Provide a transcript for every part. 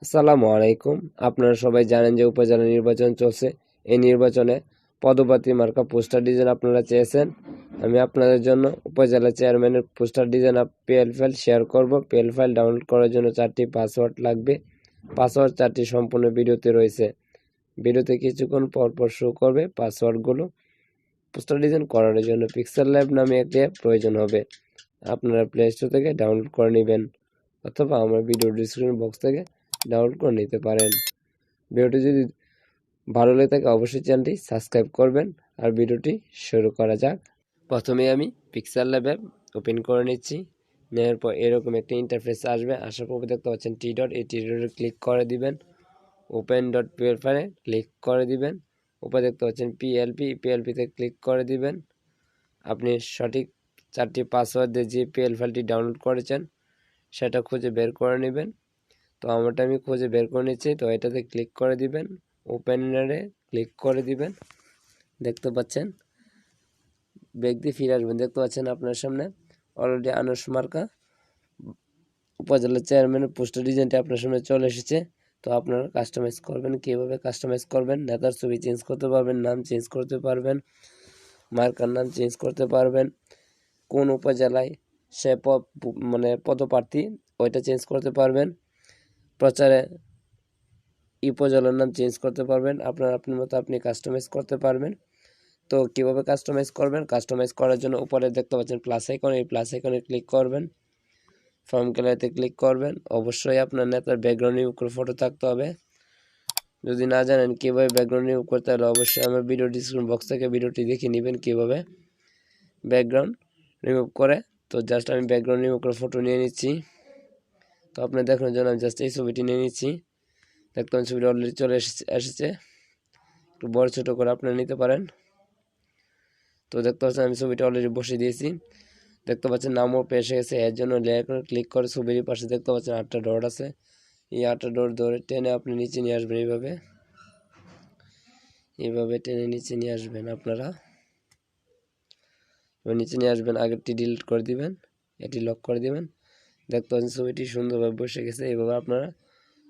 আসসালামু আলাইকুম। আপনারা সবাই জানেন যে উপজেলা নির্বাচন চলছে। এই নির্বাচনে পদপ্রার্থী মার্কা পোস্টার ডিজাইন আপনারা চেয়েছেন। আমি আপনাদের জন্য উপজেলা চেয়ারম্যানের poster design PL file share করব। পিএল ফাইল ডাউনলোড করার জন্য 4টি পাসওয়ার্ড লাগবে। পাসওয়ার্ড 4টি সম্পূর্ণ ভিডিওতে রয়েছে। ভিডিওতে কিছুক্ষণ পর পর শো করবে পাসওয়ার্ডগুলো। পোস্টার ডিজাইন করার জন্য পিক্সেল ল্যাব নামে একটি অ্যাপ প্রয়োজন হবে। আপনারা প্লে স্টোর থেকে ডাউনলোড করে নেবেন অথবা আমার ভিডিও ডিসক্রিপশন বক্স থেকে ডাউনলোড করে নিতে পারেন। ভিডিওটি যদি ভালো লেগে থাকে অবশ্যই চ্যানেলটি সাবস্ক্রাইব করবেন। আর ভিডিওটি শুরু করা যাক। প্রথমে আমি পিক্সেল ল্যাব অ্যাপ ওপেন করে নিচ্ছি। নেওয়ার পর এরকম একটা ইন্টারফেস আসবে। আসার পর দেখতে পাচ্ছেন টি ডট, এই টি ডটে ক্লিক করে দিবেন। ওপেন ডট পিএলফাইলে ক্লিক করে দিবেন। উপরে দেখতে পাচ্ছেন পিএলপিতে ক্লিক করে দিবেন। আপনি সঠিক 4টি পাসওয়ার্ড দিয়ে যে পিএল ফাইলটি ডাউনলোড করেছেন সেটা খুঁজে বের করে নেবেন। তো আমারটা আমি খুঁজে বের করে নিচ্ছি। তো এটাতে ক্লিক করে দিবেন, ওপেনারে ক্লিক করে দিবেন। দেখতে পাচ্ছেন ব্যাক দিয়ে ফিরে আসবেন। দেখতে পাচ্ছেন আপনার সামনে অলরেডি আনারস মার্কা উপজেলা চেয়ারম্যানের পোস্টার ডিজাইনটি আপনার সামনে চলে এসেছে। তো আপনারা কাস্টমাইজ করবেন। কীভাবে কাস্টমাইজ করবেন? নেতার ছবি চেঞ্জ করতে পারবেন, নাম চেঞ্জ করতে পারবেন, মার্কার নাম চেঞ্জ করতে পারবেন, কোন উপজেলায় সে পদপ্রার্থী ওইটা চেঞ্জ করতে পারবেন, প্রচারে উপজেলার নাম চেঞ্জ করতে পারবেন। আপনার মতো আপনি কাস্টমাইজ করতে পারবেন। তো কিভাবে কাস্টমাইজ করবেন? কাস্টমাইজ করার জন্য উপরে দেখতে পাচ্ছেন প্লাস আইকন, এই প্লাস আইকনে ক্লিক করবেন। ফর্ম গ্যালারিতে ক্লিক করবেন। অবশ্যই আপনার নেতার ব্যাকগ্রাউন্ড রিমুভ করে ফটো থাকতে হবে। যদি না জানেন কীভাবে ব্যাকগ্রাউন্ড রিমুভ করতে হলে অবশ্যই আমার ভিডিও ডিসক্রিপশন বক্স থেকে ভিডিওটি দেখে নেবেন কীভাবে ব্যাকগ্রাউন্ড রিমুভ করে। তো জাস্ট আমি ব্যাকগ্রাউন্ড রিমুভ করে ফটো নিয়ে নিচ্ছি। তো আপনার দেখানোর জন্য আমি জাস্ট এই ছবিটি নিয়ে নিচ্ছি। দেখতে পাচ্ছেন ছবিটি অলরেডি চলে এসেছে। একটু বড় ছোটো করে আপনারা নিতে পারেন। তো দেখতে পাচ্ছেন আমি ছবিটা অলরেডি বসিয়ে দিয়েছি। দেখতে পাচ্ছেন নামও এসে গেছে। এর জন্য লেয়ার করে ক্লিক করে ছবির পাশে দেখতে পাচ্ছেন 8টা ডট আছে। এই 8টা ডট ধরে টেনে আপনি নিচে নিয়ে আসবেন। এইভাবে টেনে নিচে নিয়ে আসবেন আপনারা। এবার নিচে নিয়ে আসবেন, আগেরটি ডিলিট করে দিবেন, এটি লক করে দিবেন। দেখতে পাচ্ছেন ছবিটি সুন্দরভাবে বসে গেছে। এইভাবে আপনারা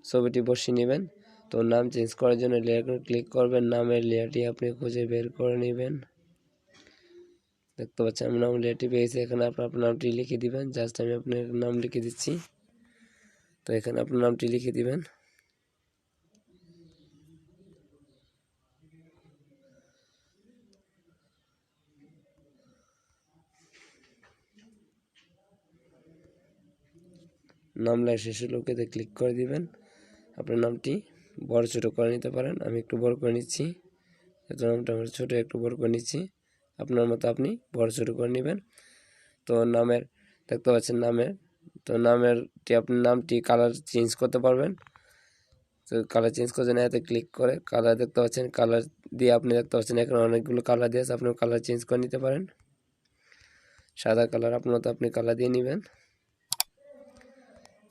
ছবিটি বসিয়ে নেবেন। তো নাম চেঞ্জ করার জন্য লেয়ার করে ক্লিক করবেন। নামের লেয়ারটি আপনি খুঁজে বের করে নেবেন। দেখতে পাচ্ছেন আমি নাম লেয়ারটি পেয়েছি। এখানে আপনার নামটি লিখে দিবেন। জাস্ট আমি আপনার নাম লিখে দিচ্ছি। তো এখানে আপনার নামটি লিখে দিবেন। নাম লেখা শেষে লোকেতে ক্লিক করে দিবেন। আপনার নামটি বড় ছোট করে নিতে পারেন। আমি একটু বড় করে নিচ্ছি। এত নামটা আমার ছোটো, একটু বড় করে নিচ্ছি। আপনার মতো আপনি বড় ছোট করে নেবেন। তো নামের দেখতে পাচ্ছেন নামেরটি আপনি নামটি কালার চেঞ্জ করতে পারবেন। তো কালার চেঞ্জ করতে না, এতে ক্লিক করে কালার দেখতে পাচ্ছেন, কালার দিয়ে আপনি দেখতে পাচ্ছেন এখানে অনেকগুলো কালার দিয়ে আছে। আপনি কালার চেঞ্জ করে নিতে পারেন। সাদা কালার আপনার মতো আপনি কালার দিয়ে নেবেন।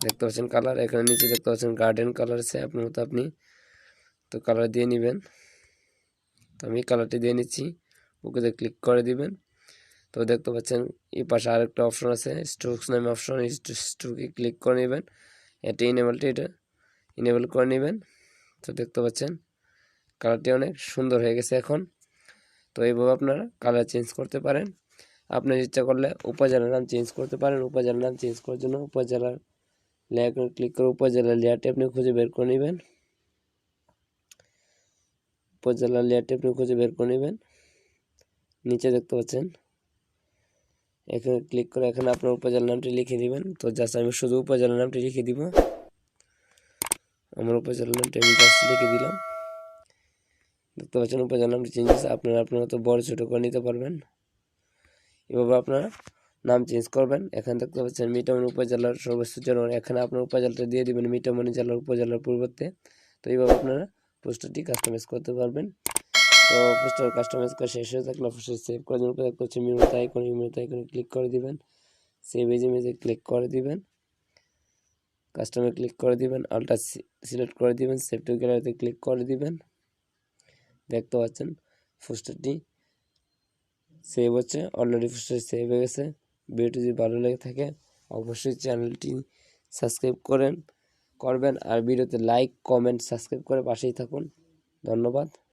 দেখতে পাচ্ছেন কালার, এখানে নিচে দেখতে পাচ্ছেন গার্ডেন কালার আছে, আপনার মতো আপনি তো কালার দিয়ে নেবেন। তো আমি কালারটি দিয়ে নিচ্ছি। ওকেতে ক্লিক করে দিবেন। তো দেখতে পাচ্ছেন এই পাশে আরেকটা অপশন আছে, স্ট্রোকস নামে অপশন। এই স্ট্রোকে ক্লিক করে নেবেন। এটা ইনেবল করে নেবেন। তো দেখতে পাচ্ছেন কালারটি অনেক সুন্দর হয়ে গেছে এখন। তো এইভাবে আপনারা কালার চেঞ্জ করতে পারেন। আপনার ইচ্ছা করলে উপজেলার নাম চেঞ্জ করতে পারেন। উপজেলার নাম চেঞ্জ করার জন্য উপজেলার লেয়ার ক্লিক করে উপজেলার লেয়ারটি আপনি খুঁজে বের করে নেবেন। উপজেলার লেয়ারটি আপনি খুঁজে বের করে নেবেন। নিচে দেখতে পাচ্ছেন এখানে ক্লিক করে এখানে আপনার উপজেলার নামটি লিখে দিবেন। তো জাস্ট আমি শুধু উপজেলার নামটি লিখে দিব। আমার উপজেলার নামটি আমি জাস্ট লিখে দিলাম। দেখতে পাচ্ছেন উপজেলার নামটি চেঞ্জ হয়েছে। আপনারা আপনার মতো বড় ছোটো করে নিতে পারবেন। এভাবে আপনারা নাম চেঞ্জ করবেন। এখানে দেখতে পাচ্ছেন মিঠামণি উপজেলার সর্বোচ্চ জনগণ, এখানে আপনার উপজেলাটা দিয়ে দিবেন মিঠামণি জেলার উপজেলার পরিবর্তে। তো এইভাবে আপনারা পোস্টারটি কাস্টমাইজ করতে পারবেন। তো পোস্টার কাস্টমাইজ করা শেষ হয়ে থাকলে অবশ্যই সেভ করার জন্য দেখতে পাচ্ছেন মেনুতে আইকনে ক্লিক করে দিবেন। সেভ এজ ইমেজে ক্লিক করে দিবেন। কাস্টমার ক্লিক করে দিবেন, আলটা সিলেক্ট করে দিবেন, সেভ টু গ্যালারিতে ক্লিক করে দিবেন। দেখতে পাচ্ছেন পোস্টারটি সেভ হচ্ছে, অলরেডি পোস্টার সেভ হয়ে গেছে। ভিডিওটি যদি ভালো লেগে থাকে অবশ্যই চ্যানেলটি সাবস্ক্রাইব করেন, করবেন আর ভিডিওতে লাইক কমেন্ট সাবস্ক্রাইব করে পাশেই থাকুন। ধন্যবাদ।